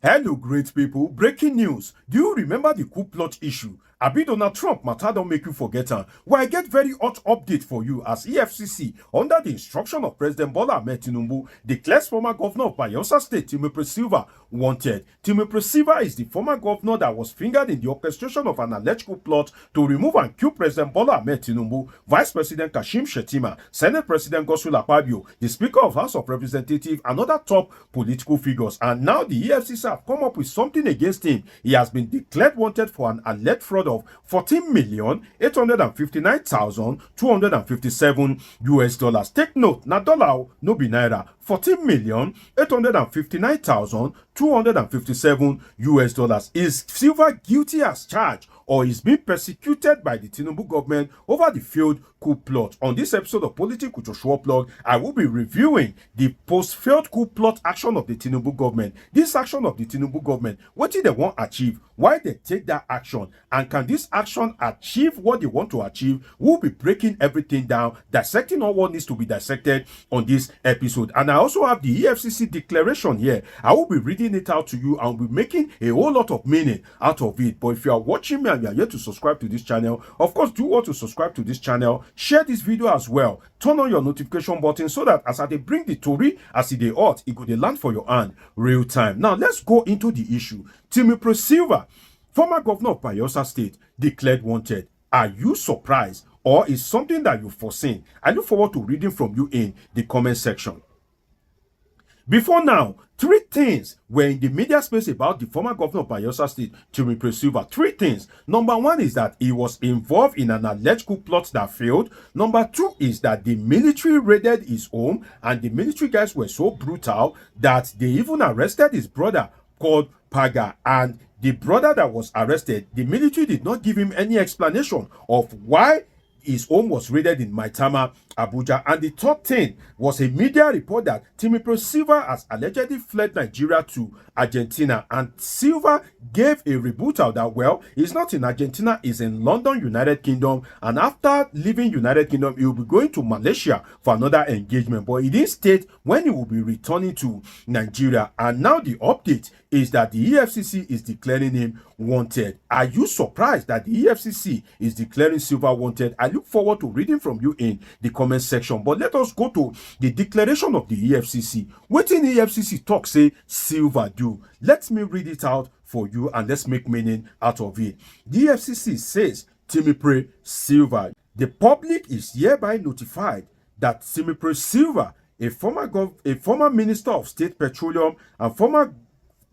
Hello, great people. Breaking news. Do you remember the coup plot issue? Abi Donald Trump matter don't make you forget am. Well, I get very hot update for you as EFCC, under the instruction of President Bola Ahmed Tinubu, declares former governor of Bayelsa State, Timipre Sylva, wanted. Timipre Sylva is the former governor that was fingered in the orchestration of an alleged coup plot to remove and kill President Bola Ahmed Tinubu, Vice President Kashim Shettima, Senate President Godswill Akpabio, the Speaker of House of Representatives, and other top political figures. And now the EFCC have come up with something against him. He has been declared wanted for an alleged fraud of 14,859,257 US dollars. Take note, na dollar, no be naira. 14,859,257 US dollars. Is Sylva guilty as charged, or is being persecuted by the Tinubu government over the failed coup plot? On this episode of Politics with Joshua Plug, I will be reviewing the post-failed coup plot action of the Tinubu government. This action of the Tinubu government, what did they want to achieve? Why they take that action? And can this action achieve what they want to achieve? We'll be breaking everything down, dissecting all what needs to be dissected on this episode. And I also have the EFCC declaration here. I will be reading it out to you and will be making a whole lot of meaning out of it. But if you are watching me and you are yet to subscribe to this channel, of course, do want to subscribe to this channel, share this video as well, turn on your notification button so that as I bring the story as it dey hot, it go dey land for your hand real time. Now let's go into the issue. Timipre Sylva, former governor of Bayelsa State, declared wanted. Are you surprised, or is something that you've foreseen? I look forward to reading from you in the comment section. Before now, three things were in the media space about the former governor of Bayelsa State, Timipre Sylva. Three things. Number one is that he was involved in an alleged coup plot that failed. Number two is that the military raided his home, and the military guys were so brutal that they even arrested his brother called Paga. And the brother that was arrested, the military did not give him any explanation of why his home was raided in Maitama, Abuja. And the third thing was a media report that Timipre Sylva has allegedly fled Nigeria to Argentina. And Sylva gave a rebuttal that, well, he's not in Argentina, he's in London, United Kingdom. And after leaving United Kingdom, he will be going to Malaysia for another engagement. But he didn't state when he will be returning to Nigeria. And now the update is that the EFCC is declaring him wanted. Are you surprised that the EFCC is declaring Sylva wanted? I look forward to reading from you in the comment section. But let us go to the declaration of the EFCC. What in the EFCC talk say Sylva do? Let me read it out for you and let's make meaning out of it. The EFCC says, Timipre Sylva, the public is hereby notified that Timipre Sylva, a former minister of state petroleum and former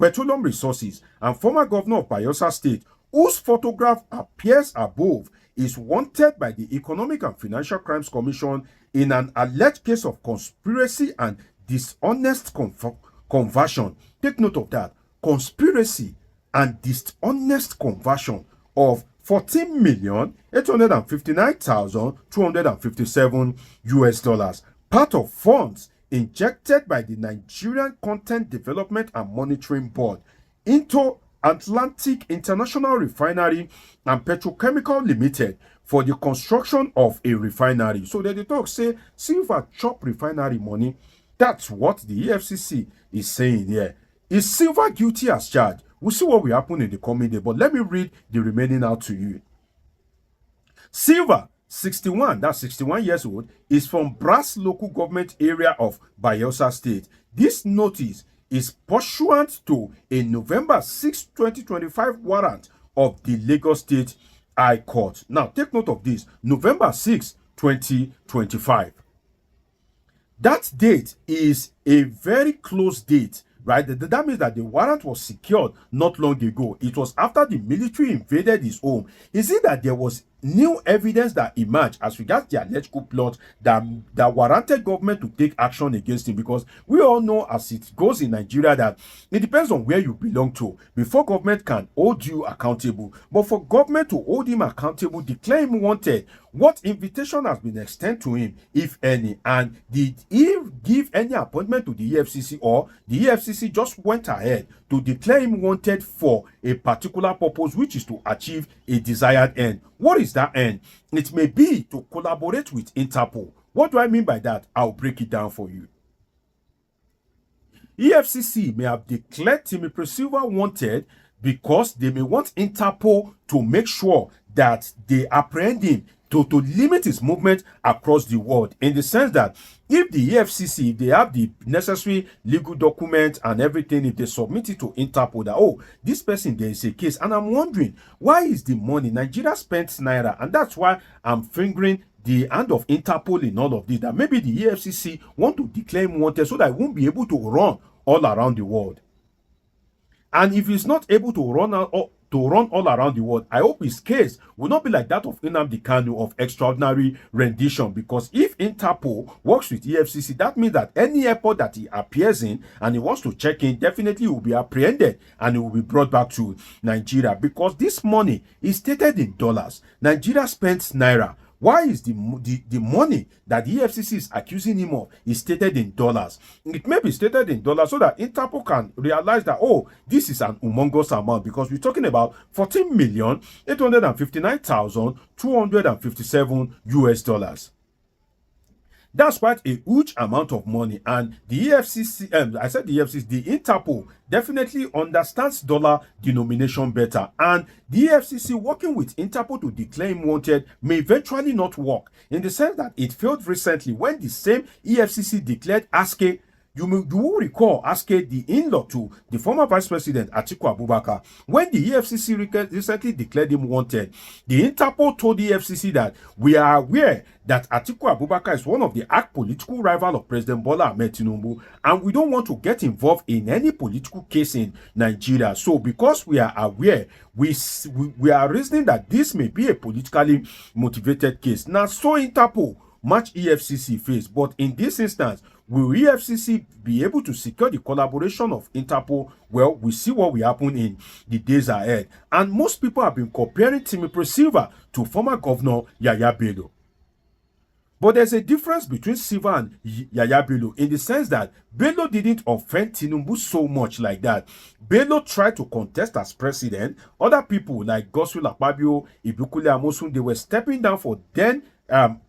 petroleum resources and former governor of Bayelsa State, whose photograph appears above, is wanted by the Economic and Financial Crimes Commission in an alleged case of conspiracy and dishonest conversion. Take note of that. Conspiracy and dishonest conversion of 14,859,257 US dollars, part of funds injected by the Nigerian Content Development and Monitoring Board into Atlantic International Refinery and Petrochemical Limited for the construction of a refinery. So they talk say Sylva chop refinery money. That's what the EFCC is saying here. Is Sylva guilty as charged? We'll see what will happen in the coming day, but let me read the remaining out to you. Sylva, 61, that's 61 years old, is from Brass local government area of Bayelsa State. This notice is pursuant to a November 6, 2025 warrant of the Lagos State High Court. Now, take note of this. November 6, 2025. That date is a very close date, right? That means that the warrant was secured not long ago. It was after the military invaded his home. Is it that there was new evidence that emerged as regards the alleged coup plot that warranted government to take action against him? Because we all know, as it goes in Nigeria, that it depends on where you belong to before government can hold you accountable. But for government to hold him accountable, declare him wanted, what invitation has been extended to him, if any? And did he give any appointment to the EFCC, or the EFCC just went ahead to declare him wanted for a particular purpose, which is to achieve a desired end? What is that end? It may be to collaborate with Interpol. What do I mean by that? I'll break it down for you. EFCC may have declared Timipre Sylva wanted because they may want Interpol to make sure that they apprehend him to limit his movement across the world, in the sense that if the EFCC, if they have the necessary legal documents and everything, if they submit it to Interpol that, oh, this person, there is a case. And I'm wondering, why is the money? Nigeria spent naira, and that's why I'm fingering the hand of Interpol in all of this, that maybe the EFCC want to declare him wanted so that he won't be able to run all around the world. And if he's not able to run all around the world, I hope his case will not be like that of Nnamdi Kanu of extraordinary rendition. Because if Interpol works with EFCC, that means that any airport that he appears in and he wants to check in, definitely will be apprehended and he will be brought back to Nigeria. Because this money is stated in dollars. Nigeria spends naira. Why is the money that the EFCC is accusing him of is stated in dollars? It may be stated in dollars so that Interpol can realize that, oh, this is an humongous amount, because we're talking about 14,859,257 US dollars. That's quite a huge amount of money. And the EFCC, I said the EFCC, the Interpol definitely understands dollar denomination better. And the EFCC working with Interpol to declare him wanted may eventually not work, in the sense that it failed recently when the same EFCC declared Aske. You will recall Aske, the in-law to the former Vice President Atiku Abubakar. When the EFCC recently declared him wanted, the Interpol told the EFCC that we are aware that Atiku Abubakar is one of the arch political rival of President Bola Ahmed Tinubu, and we don't want to get involved in any political case in Nigeria. So because we are aware, we are reasoning that this may be a politically motivated case. Now, so Interpol match EFCC face, but in this instance, will EFCC be able to secure the collaboration of Interpol? Well, we see what will happen in the days ahead. And most people have been comparing Timipre Sylva to former Governor Yaya Bello. But there's a difference between Sylva and Yaya Bello, in the sense that Bello didn't offend Tinubu so much like that. Bello tried to contest as president. Other people like Godswill Akpabio, Ibukule Amosun, they were stepping down for then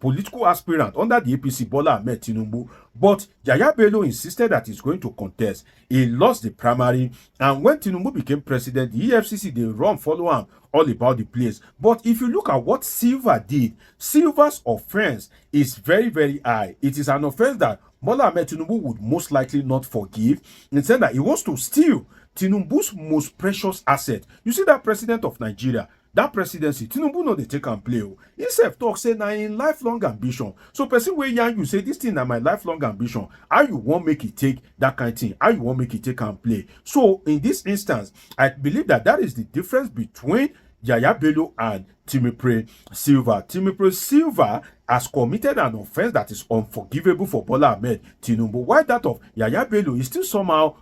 political aspirant under the APC Bola Ahmed Tinubu, but Yaya Bello insisted that he's going to contest. He lost the primary, and when Tinubu became president, the EFCC, they run follow him all about the place. But if you look at what Sylva did, Sylva's offense is very, very high. It is an offense that Bola Ahmed Tinubu would most likely not forgive, in saying that he wants to steal Tinubu's most precious asset. You see that president of Nigeria, that presidency, Tinubu no dey take and play. He self talk say na in lifelong ambition. So person wey yarn you say this thing na my lifelong ambition, how you wan make it take that kind of thing? How you wan make it take and play? So in this instance, I believe that is the difference between Yaya Bello and Timipre Sylva. Timipre Sylva has committed an offense that is unforgivable for Bola Ahmed Tinubu, while that of Yaya Bello is still somehow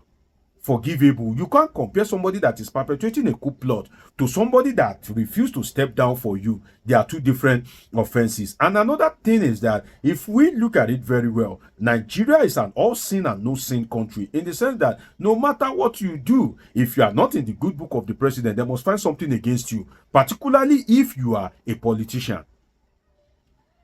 forgivable. You can't compare somebody that is perpetrating a coup plot to somebody that refused to step down for you. They are two different offenses. And another thing is that if we look at it very well, Nigeria is an all sin and no sin country, in the sense that no matter what you do, if you are not in the good book of the president, they must find something against you, particularly if you are a politician.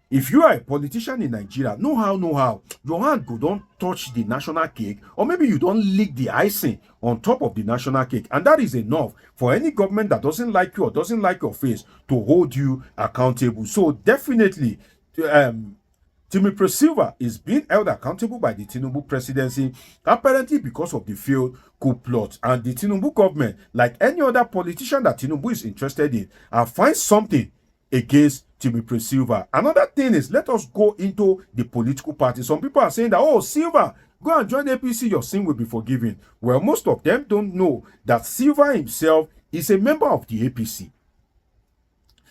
If you are a politician in Nigeria, no how, your hand go don't touch the national cake, or maybe you don't lick the icing on top of the national cake. And that is enough for any government that doesn't like you or doesn't like your face to hold you accountable. So definitely, Timipre Sylva is being held accountable by the Tinubu presidency, apparently because of the failed coup plot. And the Tinubu government, like any other politician that Tinubu is interested in, find something against Timipre Sylva. Another thing is, let us go into the political party. Some people are saying that, oh, Sylva, go and join APC, your sin will be forgiven. Well, most of them don't know that Sylva himself is a member of the APC.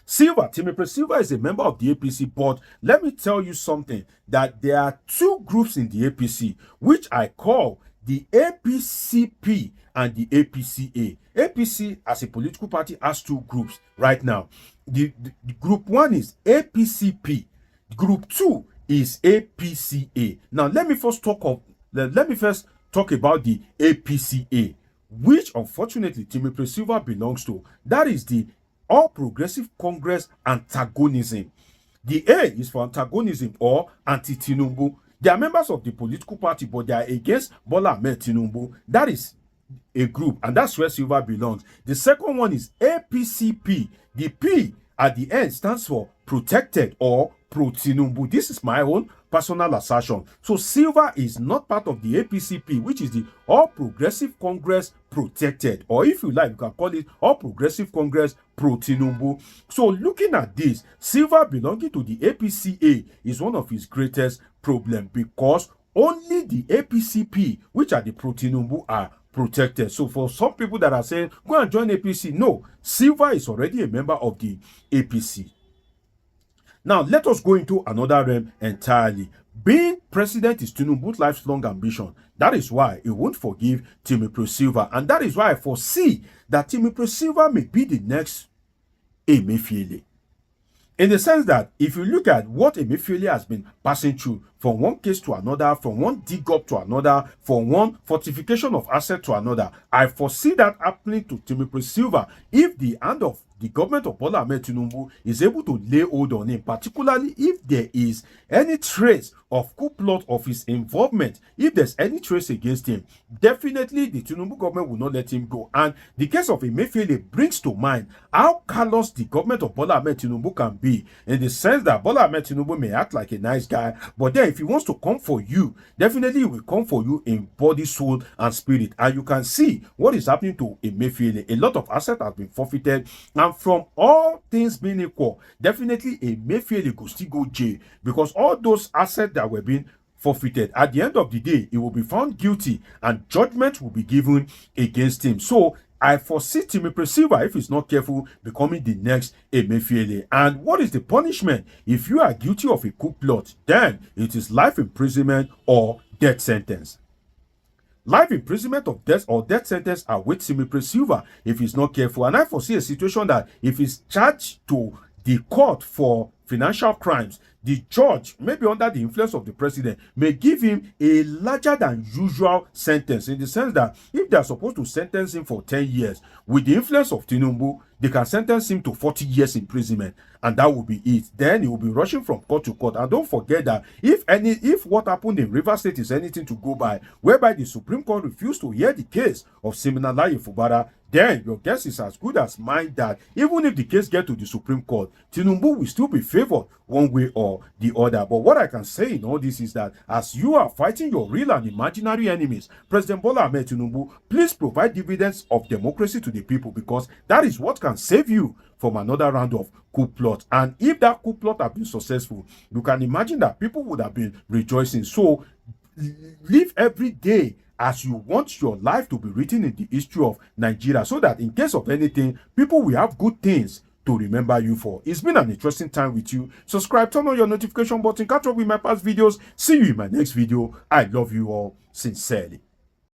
Timipre Sylva is a member of the APC, but let me tell you something, that there are two groups in the APC, which I call the APCP and the APCA. APC as a political party has two groups right now. The group one is APCP. Group two is APCA. Now let me first talk about the APCA, which unfortunately Timipre Sylva belongs to. That is the All Progressive Congress Antagonism. The A is for antagonism or anti-Tinubu. They are members of the political party, but they are against Bola Ahmed Tinubu. That is a group, and that's where Silva belongs. The second one is APCP. The P at the end stands for protected or pro-Tinubu. This is my own personal assertion. So Silva is not part of the APCP, which is the All Progressive Congress Protected, or if you like, you can call it All Progressive Congress Pro-Tinubu. So looking at this, Silva belonging to the APCA is one of his greatest problems, because only the APCP, which are the pro-Tinubu, are protected. So for some people that are saying, go and join APC, no, Silva is already a member of the APC. Now, let us go into another realm entirely. Being president is Tinubu's lifelong ambition. That is why he won't forgive Timipre Sylva. And that is why I foresee that Timipre Sylva may be the next Emefiele. In the sense that if you look at what Emefiele has been passing through, from one case to another, from one dig up to another, from one fortification of asset to another, I foresee that happening to Timipre Sylva if the hand of the government of Bola Ahmed Tinubu is able to lay hold on him, particularly if there is any trace of coup plot of his involvement. If there's any trace against him, definitely the Tinubu government will not let him go. And the case of Emefiele brings to mind how callous the government of Bola Ahmed Tinubu can be, in the sense that Bola Ahmed Tinubu may act like a nice guy, but then if he wants to come for you, definitely he will come for you in body, soul, and spirit. And you can see what is happening to Emefiele. A lot of assets have been forfeited, and from all things being equal, definitely Emefiele could still go jail, because all those assets that were being forfeited, at the end of the day, he will be found guilty and judgment will be given against him. So I foresee Timipre Sylva, if he's not careful, becoming the next Emefiele. And what is the punishment? If you are guilty of a coup plot, then it is life imprisonment or death sentence. Life imprisonment of death or death sentence awaits Timipre Sylva if he's not careful. And I foresee a situation that if he's charged to the court for financial crimes, the judge, maybe under the influence of the president, may give him a larger than usual sentence, in the sense that if they are supposed to sentence him for 10 years, with the influence of Tinubu, they can sentence him to 40 years imprisonment, and that will be it. Then he will be rushing from court to court. And don't forget that if what happened in Rivers State is anything to go by, whereby the Supreme Court refused to hear the case of Siminalayi Fubara, then your guess is as good as mine that even if the case gets to the Supreme Court, Tinubu will still be favored one way or the other. But what I can say in all this is that as you are fighting your real and imaginary enemies, President Bola Ahmed Tinubu, please provide dividends of democracy to the people, because that is what can save you from another round of coup plot. And if that coup plot has been successful, you can imagine that people would have been rejoicing. So live every day as you want your life to be written in the history of Nigeria, so that in case of anything, people will have good things to remember you for. It's been an interesting time with you. Subscribe, turn on your notification button, catch up with my past videos. See you in my next video. I love you all sincerely.